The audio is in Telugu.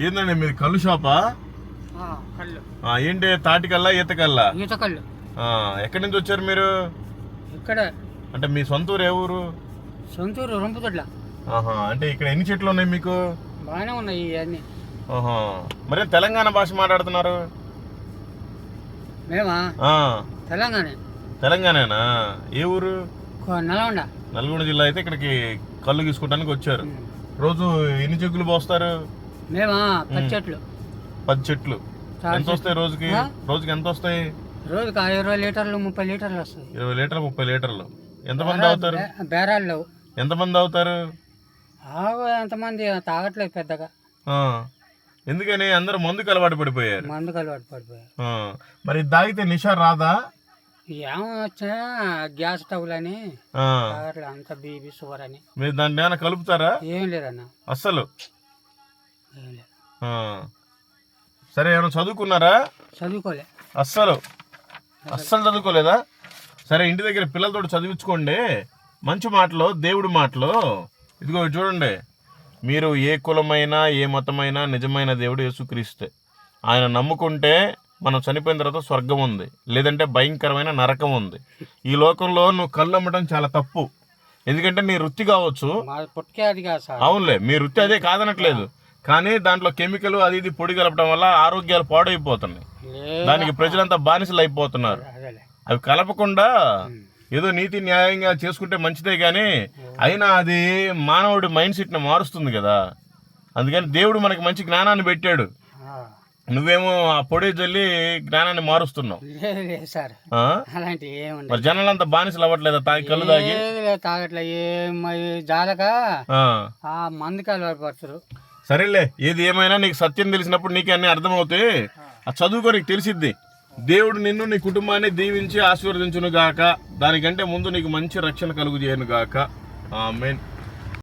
ఏందండి మీరు కళ్ళు షాపా? కళ్ళు ఏంటి తాటికల్లా ఈతకల్లా? ఈత కళ్ళు. ఎక్కడి నుంచి వచ్చారు మీరు? ఇక్కడ అంటే మీ సొంత ఊరు ఏ ఊరు? సొంతూరు రొంపుతొడ్ల. అంటే ఇక్కడ ఎన్ని చెట్లు ఉన్నాయి మీకు? బాగానే ఉన్నాయి ఇవన్నీ. మరి తెలంగాణ భాష మాట్లాడుతున్నారు? మేమా తెలంగాణ. తెలంగాణనా? ఏ ఊరు? నల్గొండ. నల్గొండ జిల్లా. అయితే ఇక్కడికి కళ్ళు తీసుకోవడానికి వచ్చారు. రోజు ఎన్ని చెక్కులు పోస్తారు? మేమా 10 చెట్లు. 10 చెట్లు. ఎంత వస్తాయి రోజుకి? రోజుకి ఎంత వస్తాయి? రోజుకి 20 లీటర్లు 30 లీటర్లు వస్తాయి. 20 లీటర్లు 30 లీటర్లు. ఎంతమంది అవుతారు? బేరాలు లేవు. ఎంతమంది అవుతారు? ఎంతమంది తాగట్లేదు పెద్దగా. ఎందుకని? అందరూ మందుకు అలవాటు పడిపోయారు. మందుకు అలవాటు పడిపోయారు. మరి తాగితే నిషా రాదా? ఏమొచ్చా గ్యాస్ స్టవ్లు అని తాగట్లేదు. అంత బీపీ షుగర్ అని. మీరు దాన్ని ఏమైనా కలుపుతారా? ఏం లేదన్న అస్సలు. ఏం లేదు. సరే, ఏమైనా చదువుకున్నారా? చదువుకోలే. అస్సలు చదువుకోలేదా? సరే, ఇంటి దగ్గర పిల్లలతో చదివించుకోండి. మంచి మాటలు, దేవుడి మాటలు. ఇదిగో చూడండి, మీరు ఏ కులమైనా ఏ మతమైనా నిజమైన దేవుడు యేసుక్రీస్తే. ఆయన నమ్ముకుంటే మనం చనిపోయిన తర్వాత స్వర్గం ఉంది, లేదంటే భయంకరమైన నరకం ఉంది. ఈ లోకంలో నువ్వు కళ్ళు అమ్మటం చాలా తప్పు. ఎందుకంటే నీ వృత్తి కావచ్చు. అవునులే, మీ వృత్తి అదే కాదనట్లేదు. కానీ దాంట్లో కెమికల్ అది ఇది పొడి కలపడం వల్ల ఆరోగ్యాలు పాడైపోతున్నాయి. దానికి ప్రజలంతా బానిసలు అయిపోతున్నారు. అవి కలపకుండా ఏదో నీతి న్యాయంగా చేసుకుంటే మంచిదే, కానీ అయినా అది మానవుడి మైండ్ సెట్ని మారుస్తుంది కదా. అందుకని దేవుడు మనకి మంచి జ్ఞానాన్ని పెట్టాడు. నువ్వేమో ఆ పొడి జల్లి జ్ఞానాన్ని మారుస్తున్నావు. మరి జనాలంతా బానిసలు అవ్వట్లేదా తాగి? కళ్ళు తాగి తాగట్లే జాలక మందుకి అలవాటు పడతారు. సరేలే, ఏది ఏమైనా నీకు సత్యం తెలిసినప్పుడు నీకు అన్ని అర్థమవుతాయి. ఆ చదువుకో, నీకు తెలిసిద్ది. దేవుడు నిన్ను నీ కుటుంబాన్ని దీవించి ఆశీర్వదించును గాక. దానికంటే ముందు నీకు మంచి రక్షణ కలుగు చేయను గాక. ఆమేన్.